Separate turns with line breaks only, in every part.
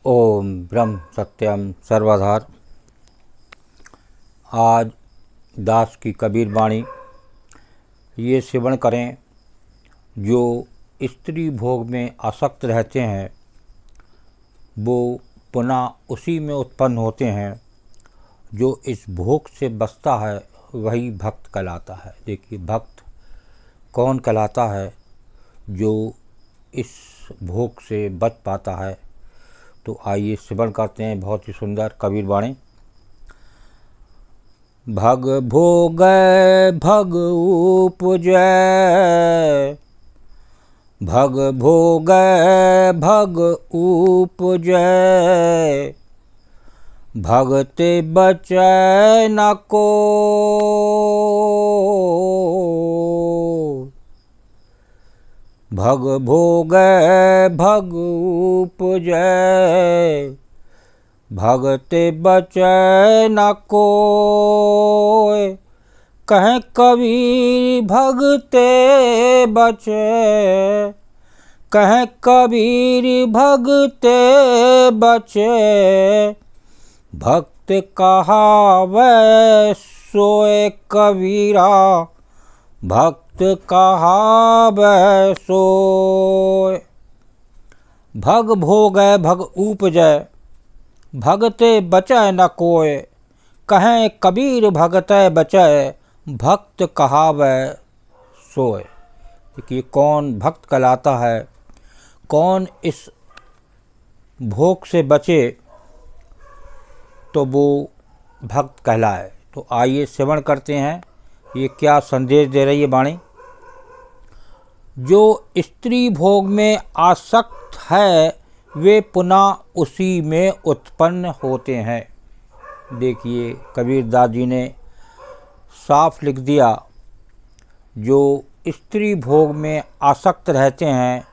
ओम ब्रह्म सत्यम सर्वधार। आज दास की कबीर वाणी। ये सेवन करें जो स्त्री भोग में आसक्त रहते हैं, वो पुनः उसी में उत्पन्न होते हैं। जो इस भोग से बचता है वही भक्त कहलाता है। देखिए, भक्त कौन कहलाता है? जो इस भोग से बच पाता है। तो आइए सेवन करते हैं बहुत ही सुंदर कबीर वाणी। भग भोग भग उपजै, भग भोग भग उपजै, भगते बचै न को। भग भोग भग उपजै, भगते बचै न कोय। कहें कबीर भगते बचै, कहें कबीर भगते बचै। भक्त कहावै सोय कबीरा, भक्त कहावै सोय। भग भोगै भग उपजै, भगते बचै न कोय। कहें कबीर भगतै बचै, भक्त कहावै सोय। देखिए, कौन भक्त कहलाता है, कौन इस भोग से बचे तो वो भक्त कहलाए। तो आइए सेवन करते हैं। ये क्या संदेश दे रही है वाणी? जो स्त्री भोग में आसक्त है वे पुनः उसी में उत्पन्न होते हैं। देखिए, कबीरदास जी ने साफ लिख दिया, जो स्त्री भोग में आसक्त रहते हैं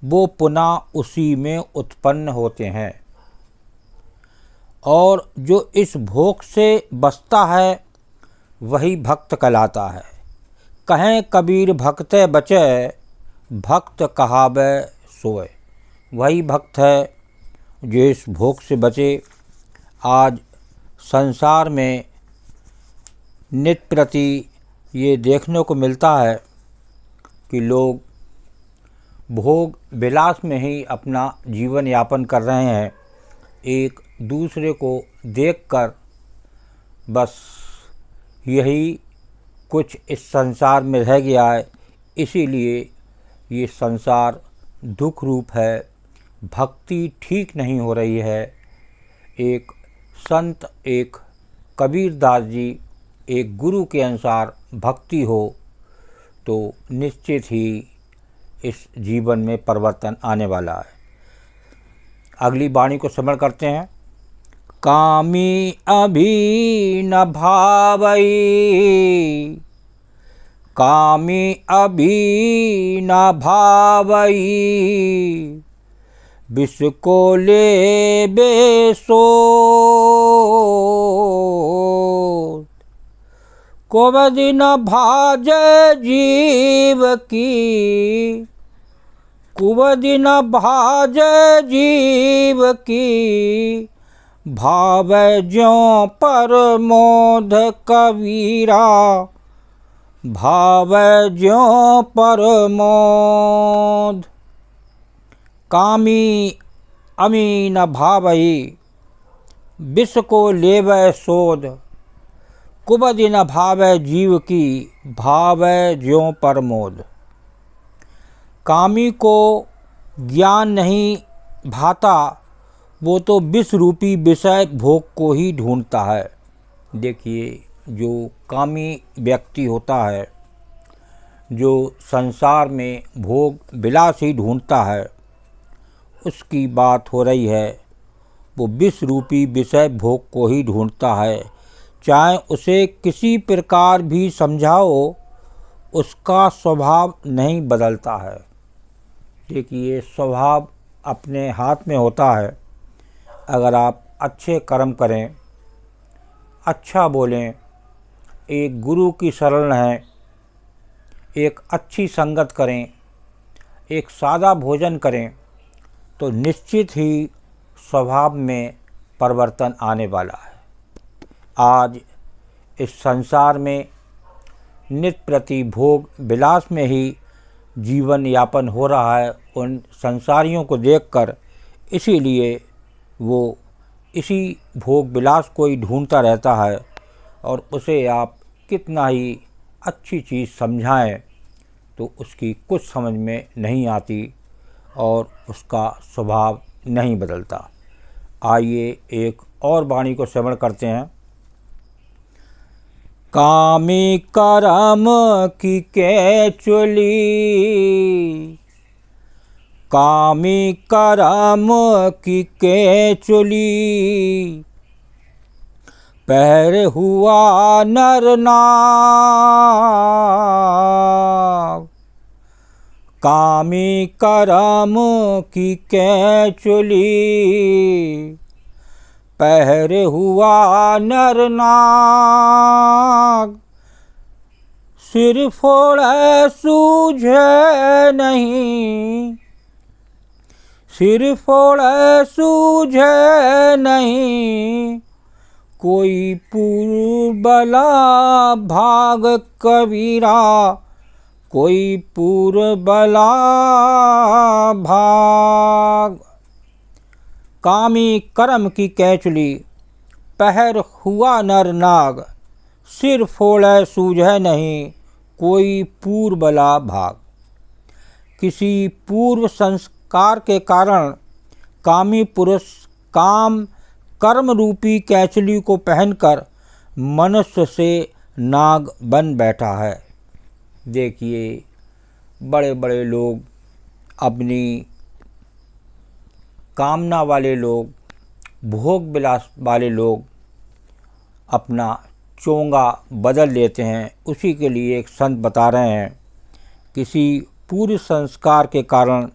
वो पुनः उसी में उत्पन्न होते हैं। और जो इस भोग से बचता है वही भक्त कहलाता है। कहें कबीर भगते बचै, भक्त कहावै सोय। वही भक्त है जो इस भोग से बचे। आज संसार में नित्य प्रति ये देखने को मिलता है कि लोग भोग विलास में ही अपना जीवन यापन कर रहे हैं। एक दूसरे को देखकर बस यही कुछ इस संसार में रह गया है। इसीलिए ये संसार दुख रूप है। भक्ति ठीक नहीं हो रही है। एक संत, एक कबीरदास जी, एक गुरु के अनुसार भक्ति हो तो निश्चित ही इस जीवन में परिवर्तन आने वाला है। अगली वाणी को स्मरण करते हैं। कामी अभी न भावई, कामी अभी न भावई। विष को ले बेसो, कोवद न भाजै जीव की, कुवद न भाजै जीव की। भावै ज्यों परमोध कबीरा, भावै ज्यों परमोध। कामी अमी न भावई, विष को लेवै सोध। कुबद न भावै जीव की, भावै ज्यों परमोद। कामी को ज्ञान नहीं भाता, वो तो विष रूपी विषय भोग को ही ढूंढता है। देखिए, जो कामी व्यक्ति होता है, जो संसार में भोग विलास ही ढूंढता है, उसकी बात हो रही है। वो विष रूपी विषय भोग को ही ढूंढता है। चाहे उसे किसी प्रकार भी समझाओ, उसका स्वभाव नहीं बदलता है। देखिए, स्वभाव अपने हाथ में होता है। अगर आप अच्छे कर्म करें, अच्छा बोलें, एक गुरु की शरण हैं, एक अच्छी संगत करें, एक सादा भोजन करें, तो निश्चित ही स्वभाव में परिवर्तन आने वाला है। आज इस संसार में नित्य प्रति भोग विलास में ही जीवन यापन हो रहा है उन संसारियों को देखकर, इसीलिए वो इसी भोग विलास को ही ढूंढता रहता है और उसे आप कितना ही अच्छी चीज़ समझाएं तो उसकी कुछ समझ में नहीं आती और उसका स्वभाव नहीं बदलता। आइए एक और वाणी को श्रवण करते हैं। कामी करम की केचुली, कामी करम की केचुली, पैर हुआ नर नाग। कामी करम की केचुली, पैर हुआ नर नाग। सिर फोड़े सूझे नहीं, सिर फोड़े सूझे नहीं, कोई पूर्बला भाग कबीरा, कोई पूर्बला भाग। कामी करम की कैचुली, पहर हुआ नर नाग। सिर फोड़े सूझे नहीं, कोई पूर्बला भाग। किसी पूर्व संस्कार के कारण कामी पुरुष काम कर्म रूपी कैचुली को पहनकर मनुष्य से नाग बन बैठा है। देखिए, बड़े बड़े लोग, अपनी कामना वाले लोग, भोग विलास वाले लोग अपना चोंगा बदल लेते हैं। उसी के लिए एक संत बता रहे हैं, किसी पूर्व संस्कार के कारण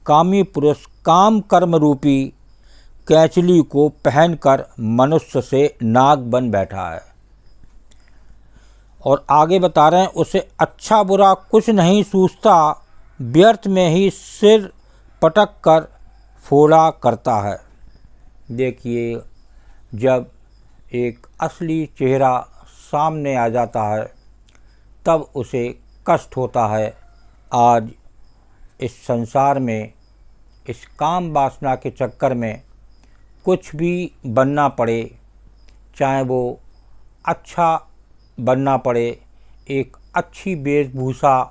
कामी पुरुष काम कर्म रूपी कैचुली को पहनकर मनुष्य से नाग बन बैठा है। और आगे बता रहे हैं, उसे अच्छा बुरा कुछ नहीं सूझता, व्यर्थ में ही सिर पटक कर फोड़ा करता है। देखिए, जब एक असली चेहरा सामने आ जाता है तब उसे कष्ट होता है। आज इस संसार में इस काम वासना के चक्कर में कुछ भी बनना पड़े, चाहे वो अच्छा बनना पड़े, एक अच्छी वेशभूषा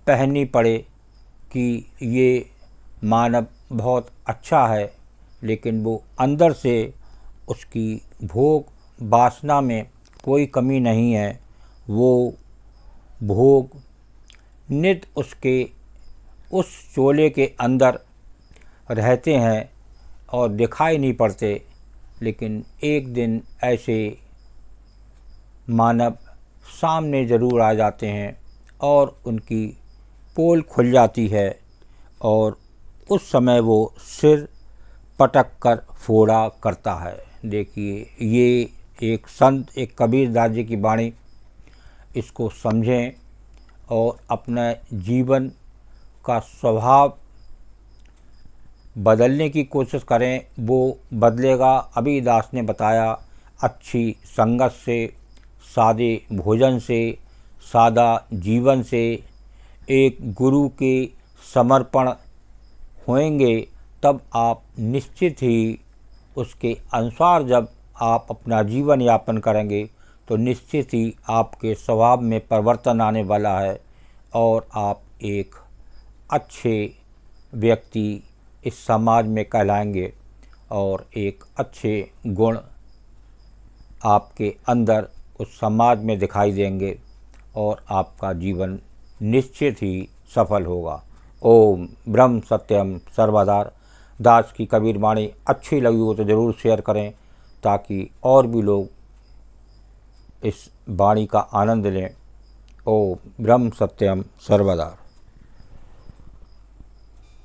पहननी पड़े कि ये मानव बहुत अच्छा है, लेकिन वो अंदर से उसकी भोग वासना में कोई कमी नहीं है। वो भोग नित्य उसके उस चोले के अंदर रहते हैं और दिखाई नहीं पड़ते, लेकिन एक दिन ऐसे मानव सामने ज़रूर आ जाते हैं और उनकी पोल खुल जाती है और उस समय वो सिर पटक कर फोड़ा करता है। देखिए, ये एक संत, एक कबीरदास जी की वाणी, इसको समझें और अपने जीवन का स्वभाव बदलने की कोशिश करें, वो बदलेगा। अभी दास ने बताया, अच्छी संगत से, सादे भोजन से, सादा जीवन से, एक गुरु के समर्पण होंगे, तब आप निश्चित ही उसके अनुसार जब आप अपना जीवन यापन करेंगे तो निश्चित ही आपके स्वभाव में परिवर्तन आने वाला है और आप एक अच्छे व्यक्ति इस समाज में कहलाएंगे और एक अच्छे गुण आपके अंदर उस समाज में दिखाई देंगे और आपका जीवन निश्चित ही सफल होगा। ओम ब्रह्म सत्यम सर्वदार। दास की कबीर वाणी अच्छी लगी हो तो ज़रूर शेयर करें, ताकि और भी लोग इस वाणी का आनंद लें। ओम ब्रह्म सत्यम सर्वदा।